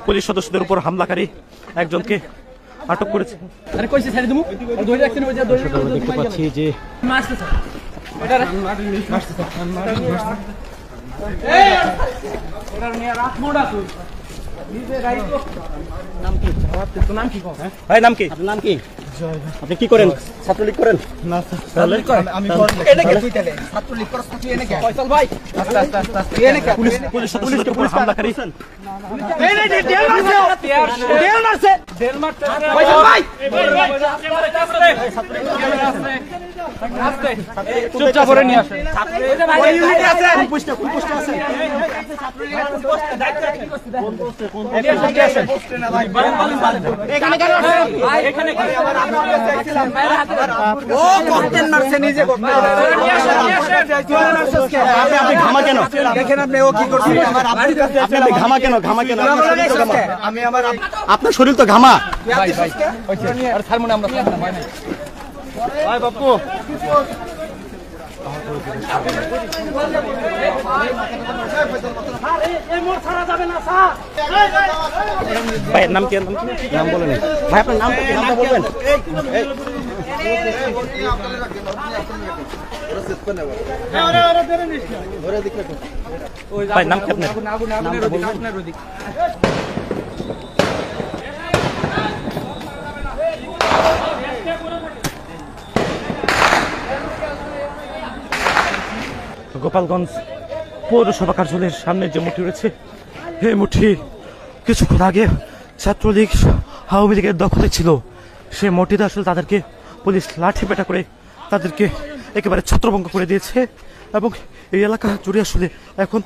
Police সদস্যদের উপর হামলাকারী একজনকে আটক করেছে। দেখতে পাচ্ছি যে নাম কি? আপনি কি করেন? ছাত্রলীগ করেন? না পুলিশ সদস্যদের উপর হামলাকারী ঘামা কেন? আপনার শরীর তো ঘামা। বাপু ভাইয়ের নাম কি? নাম বলেন ভাই, আপনার নাম নামটা বলবেন। ভাই নাম কি আপনার? গোপালগঞ্জ পৌরসভা কার্যালয়ের সামনে যে মুঠি রয়েছে, এই মুঠি কিছুক্ষণ আগে ছাত্রলীগ আওয়ামী লীগের দখলে ছিল। সে মুঠিতে আসলে তাদেরকে পুলিশ লাঠি পেটা করে তাদেরকে একেবারে ছত্রভঙ্গ করে দিয়েছে এবং এই এলাকা জুড়ে আসলে এখন